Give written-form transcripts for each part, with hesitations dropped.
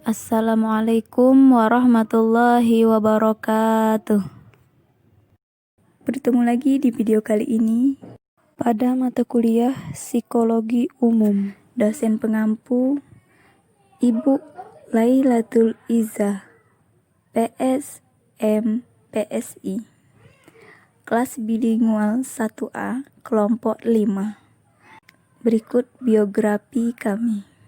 Assalamualaikum warahmatullahi wabarakatuh. Bertemu lagi di video kali ini pada mata kuliah Psikologi Umum. Dosen pengampu Ibu Lailatul Izzah, PSM PSI. Kelas bilingual 1A, kelompok 5. Berikut biografi kami.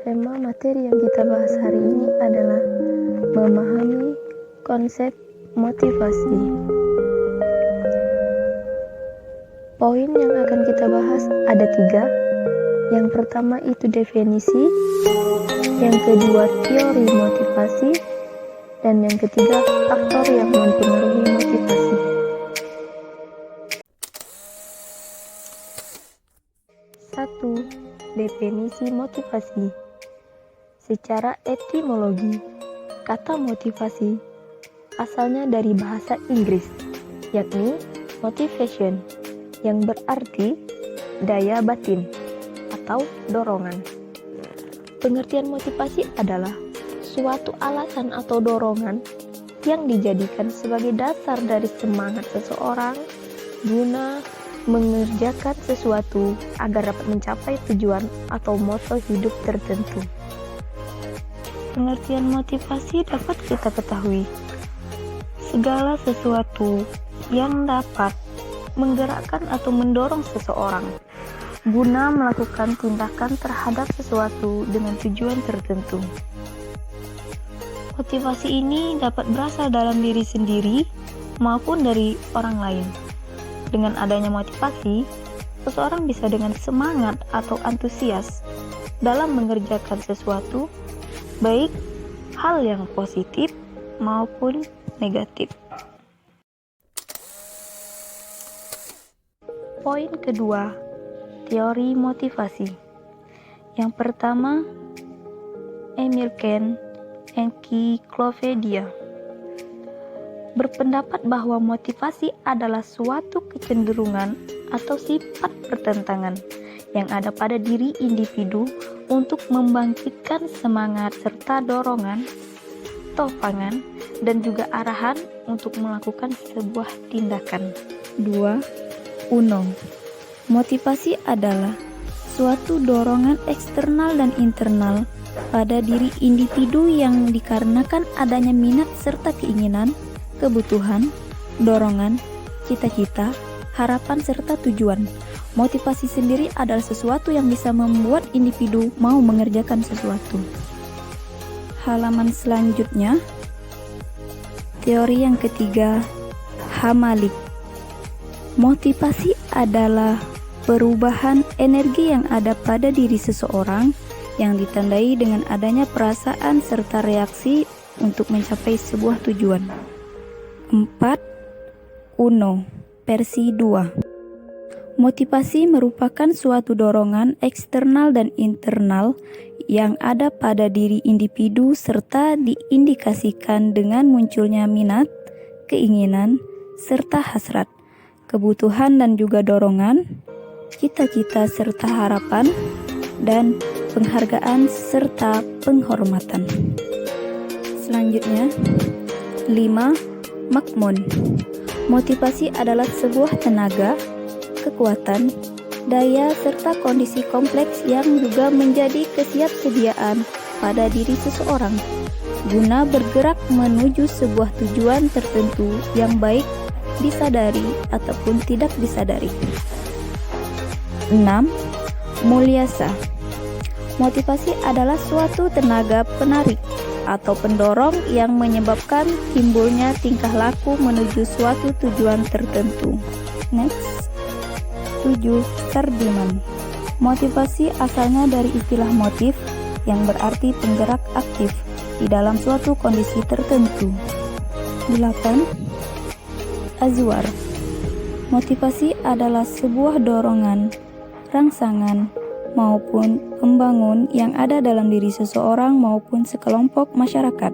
Tema materi yang kita bahas hari ini adalah memahami konsep motivasi. Poin yang akan kita bahas ada 3. Yang pertama itu definisi, yang kedua teori motivasi, dan yang ketiga faktor yang mempengaruhi motivasi. 1. Definisi motivasi. Secara etimologi, kata motivasi asalnya dari bahasa Inggris, yakni motivation, yang berarti daya batin atau dorongan. Pengertian motivasi adalah suatu alasan atau dorongan yang dijadikan sebagai dasar dari semangat seseorang guna mengerjakan sesuatu agar dapat mencapai tujuan atau moto hidup tertentu. Pengertian motivasi dapat kita ketahui segala sesuatu yang dapat menggerakkan atau mendorong seseorang guna melakukan tindakan terhadap sesuatu dengan tujuan tertentu. Motivasi ini dapat berasal dalam diri sendiri maupun dari orang lain. Dengan adanya motivasi, seseorang bisa dengan semangat atau antusias dalam mengerjakan sesuatu, baik hal yang positif maupun negatif. Poin kedua, teori motivasi. Yang pertama, Emil Kent, Encyclopedia, berpendapat bahwa motivasi adalah suatu kecenderungan atau sifat pertentangan yang ada pada diri individu untuk membangkitkan semangat serta dorongan, topangan, dan juga arahan untuk melakukan sebuah tindakan. 2. Uno. Motivasi adalah suatu dorongan eksternal dan internal pada diri individu yang dikarenakan adanya minat serta keinginan, kebutuhan, dorongan, cita-cita, harapan, serta tujuan. Motivasi sendiri adalah sesuatu yang bisa membuat individu mau mengerjakan sesuatu. Halaman selanjutnya, teori yang ketiga, Hamalik. Motivasi adalah perubahan energi yang ada pada diri seseorang yang ditandai dengan adanya perasaan serta reaksi untuk mencapai sebuah tujuan. 4. Uno, versi 2. Motivasi merupakan suatu dorongan eksternal dan internal yang ada pada diri individu serta diindikasikan dengan munculnya minat, keinginan, serta hasrat, kebutuhan dan juga dorongan, cita-cita serta harapan, dan penghargaan serta penghormatan. Selanjutnya, 5. Makmun. Motivasi adalah sebuah tenaga, kekuatan, daya, serta kondisi kompleks yang juga menjadi kesiapsediaan pada diri seseorang guna bergerak menuju sebuah tujuan tertentu yang baik disadari ataupun tidak disadari. 6. Mulyasa. Motivasi adalah suatu tenaga penarik atau pendorong yang menyebabkan timbulnya tingkah laku menuju suatu tujuan tertentu. Next. 7. Terdiman. Motivasi asalnya dari istilah motif yang berarti penggerak aktif di dalam suatu kondisi tertentu. 8. Azwar. Motivasi adalah sebuah dorongan, rangsangan, maupun pembangun yang ada dalam diri seseorang maupun sekelompok masyarakat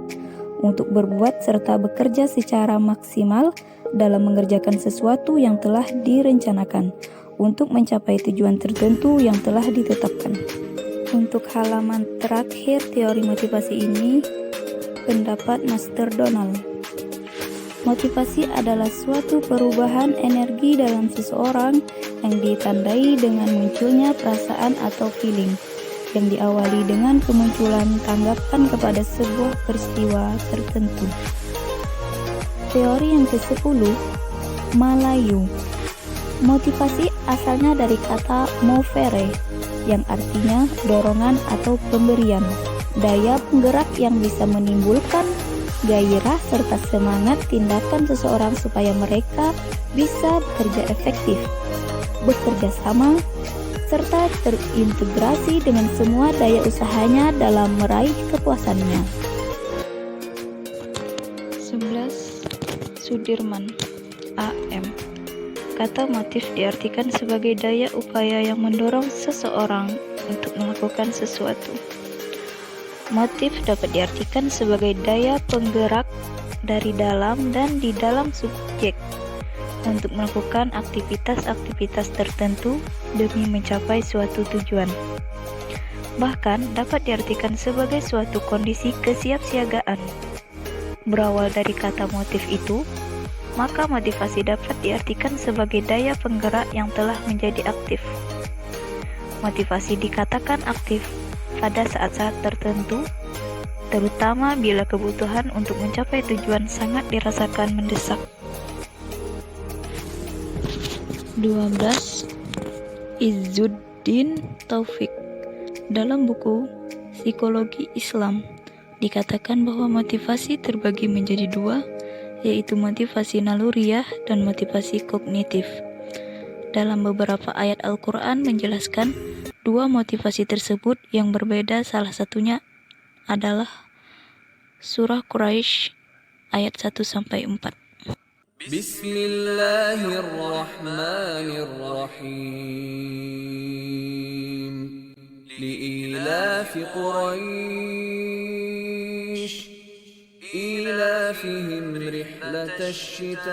untuk berbuat serta bekerja secara maksimal dalam mengerjakan sesuatu yang telah direncanakan untuk mencapai tujuan tertentu yang telah ditetapkan. Untuk halaman terakhir teori motivasi ini, pendapat Master Donald. Motivasi adalah suatu perubahan energi dalam seseorang yang ditandai dengan munculnya perasaan atau feeling yang diawali dengan kemunculan tanggapan kepada sebuah peristiwa tertentu. Teori yang ke-10, Malayu. Motivasi asalnya dari kata movere yang artinya dorongan atau pemberian, daya penggerak yang bisa menimbulkan gairah serta semangat tindakan seseorang supaya mereka bisa bekerja efektif, bekerja sama, serta terintegrasi dengan semua daya usahanya dalam meraih kepuasannya. 11. Sudirman, A.M. Kata motif diartikan sebagai daya upaya yang mendorong seseorang untuk melakukan sesuatu. Motif dapat diartikan sebagai daya penggerak dari dalam dan di dalam subjek untuk melakukan aktivitas-aktivitas tertentu demi mencapai suatu tujuan. Bahkan dapat diartikan sebagai suatu kondisi kesiapsiagaan. Berawal dari kata motif itu, maka motivasi dapat diartikan sebagai daya penggerak yang telah menjadi aktif. Motivasi dikatakan aktif pada saat-saat tertentu, terutama bila kebutuhan untuk mencapai tujuan sangat dirasakan mendesak. 12. Izzuddin Taufik. Dalam buku Psikologi Islam dikatakan bahwa motivasi terbagi menjadi dua, yaitu motivasi naluriah dan motivasi kognitif. Dalam beberapa ayat Al-Quran menjelaskan dua motivasi tersebut yang berbeda, salah satunya adalah Surah Quraisy ayat 1-4. Bismillahirrahmanirrahim. Li'ilafi Quraisy إيلافهم رحلة الشتاء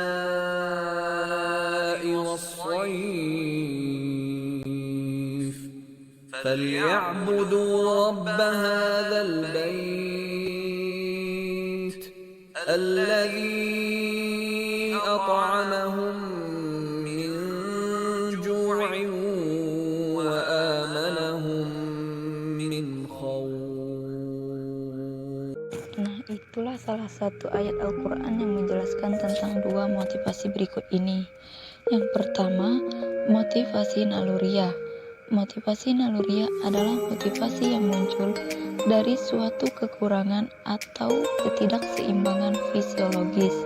والصيف فليعبدوا رب هذا البيت الذي أطعمهم من جوع وآمنهم من خوف. Itulah salah satu ayat Al-Quran yang menjelaskan tentang dua motivasi berikut ini. Yang pertama, motivasi naluriah. Motivasi naluriah adalah motivasi yang muncul dari suatu kekurangan atau ketidakseimbangan fisiologis.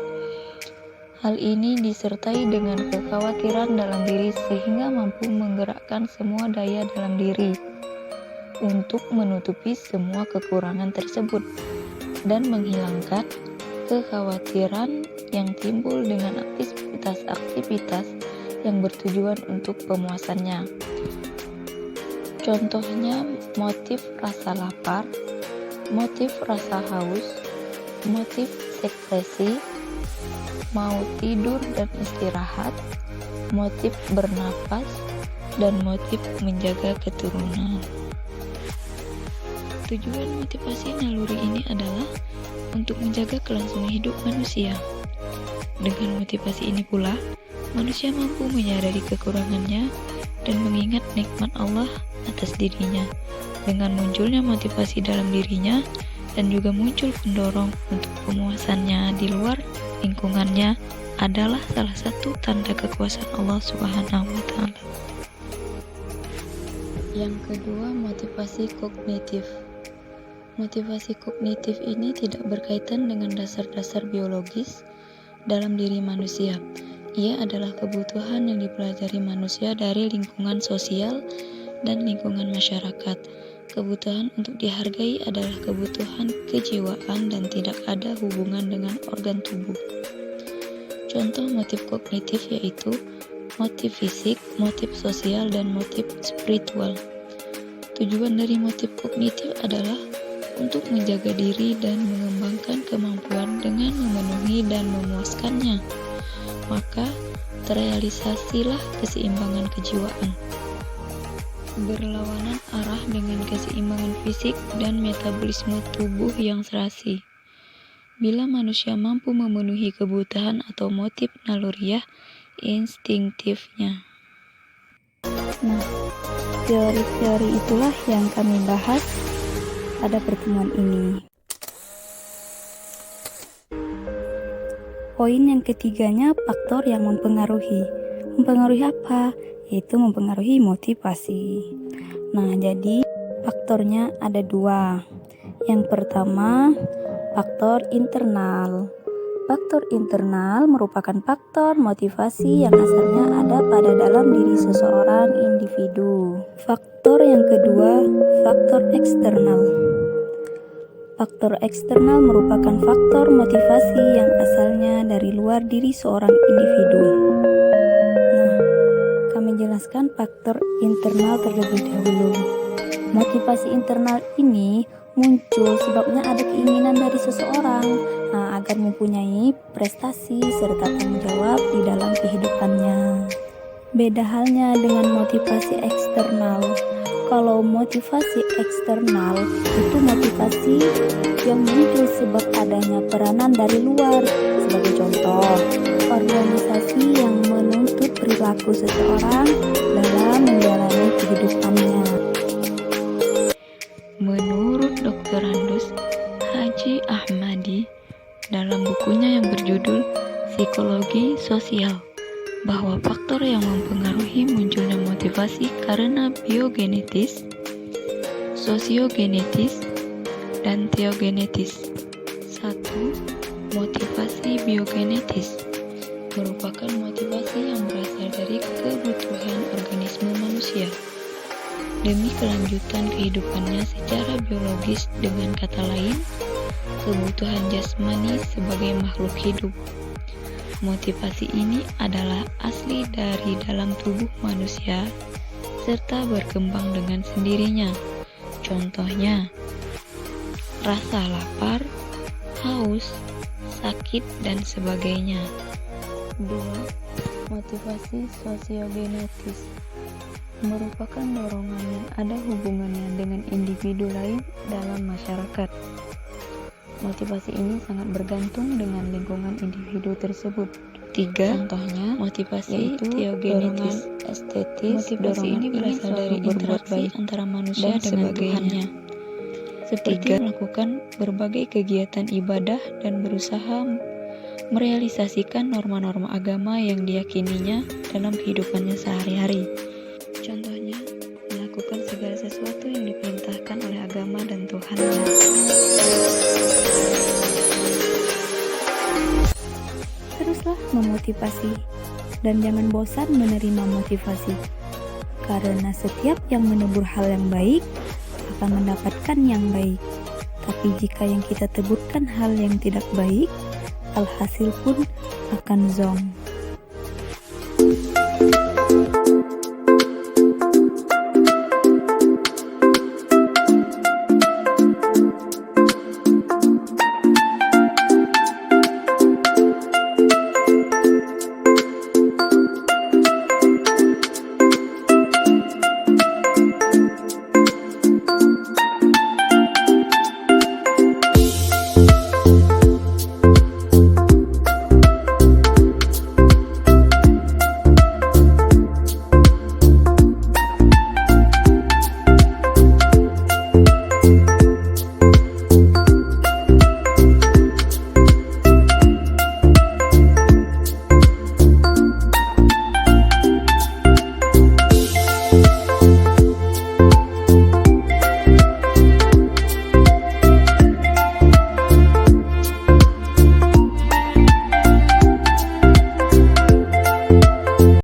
Hal ini disertai dengan kekhawatiran dalam diri sehingga mampu menggerakkan semua daya dalam diri untuk menutupi semua kekurangan tersebut dan menghilangkan kekhawatiran yang timbul dengan aktivitas-aktivitas yang bertujuan untuk pemuasannya. Contohnya motif rasa lapar, motif rasa haus, motif sekresi, mau tidur dan istirahat, motif bernapas, dan motif menjaga keturunan. Tujuan motivasi naluri ini adalah untuk menjaga kelangsungan hidup manusia. Dengan motivasi ini pula, manusia mampu menyadari kekurangannya dan mengingat nikmat Allah atas dirinya. Dengan munculnya motivasi dalam dirinya dan juga muncul pendorong untuk pemuasannya di luar lingkungannya adalah salah satu tanda kekuasaan Allah Subhanahu wa Ta'ala. Yang kedua, motivasi kognitif. Motivasi kognitif ini tidak berkaitan dengan dasar-dasar biologis dalam diri manusia. Ia adalah kebutuhan yang dipelajari manusia dari lingkungan sosial dan lingkungan masyarakat. Kebutuhan untuk dihargai adalah kebutuhan kejiwaan dan tidak ada hubungan dengan organ tubuh. Contoh motif kognitif yaitu motif fisik, motif sosial, dan motif spiritual. Tujuan dari motif kognitif adalah untuk menjaga diri dan mengembangkan kemampuan dengan memenuhi dan memuaskannya. Maka, terrealisasilah keseimbangan kejiwaan. Berlawanan arah dengan keseimbangan fisik dan metabolisme tubuh yang serasi. Bila manusia mampu memenuhi kebutuhan atau motif naluriah instinktifnya. Nah, teori-teori itulah yang kami bahas pada pertemuan ini. Poin yang ketiganya, faktor yang mempengaruhi. Mempengaruhi apa? Yaitu mempengaruhi motivasi. Nah, jadi faktornya ada dua. Yang pertama, faktor internal. Faktor internal merupakan faktor motivasi yang asalnya ada pada dalam diri seseorang individu. Faktor yang kedua, faktor eksternal. Faktor eksternal merupakan faktor motivasi yang asalnya dari luar diri seorang individu. Nah, kami jelaskan faktor internal terlebih dahulu. Motivasi internal ini muncul sebabnya ada keinginan dari seseorang agar mempunyai prestasi serta tanggung jawab di dalam kehidupannya. Beda halnya dengan motivasi eksternal. Kalau motivasi eksternal itu motivasi yang muncul sebab adanya peranan dari luar. Sebagai contoh, organisasi yang menuntut perilaku seseorang dalam menjalani kehidupannya. Menurut Dr. Randus Haji Ahmadi dalam bukunya yang berjudul Psikologi Sosial, bahwa faktor yang mempengaruhi munculnya motivasi karena biogenetis, sosiogenetis, dan teogenetis. 1. Motivasi biogenetis merupakan motivasi yang berasal dari kebutuhan organisme manusia demi kelanjutan kehidupannya secara biologis, dengan kata lain, kebutuhan jasmani sebagai makhluk hidup. Motivasi ini adalah asli dari dalam tubuh manusia serta berkembang dengan sendirinya. Contohnya, rasa lapar, haus, sakit, dan sebagainya. 2. Motivasi sosiogenetis merupakan dorongan yang ada hubungannya dengan individu lain dalam masyarakat. Motivasi ini sangat bergantung dengan lingkungan individu tersebut. 3. Contohnya, motivasi teogenetis estetis. Motivasi ini berasal dari interaksi antara manusia dengan Tuhannya, seperti melakukan berbagai kegiatan ibadah dan berusaha merealisasikan norma-norma agama yang diyakininya dalam kehidupannya sehari-hari. Contohnya, melakukan segala sesuatu yang diperintahkan oleh agama dan Tuhannya. Teruslah memotivasi dan jangan bosan menerima motivasi, karena setiap yang menegur hal yang baik akan mendapatkan yang baik. Tapi jika yang kita teburkan hal yang tidak baik, alhasil pun akan zonk.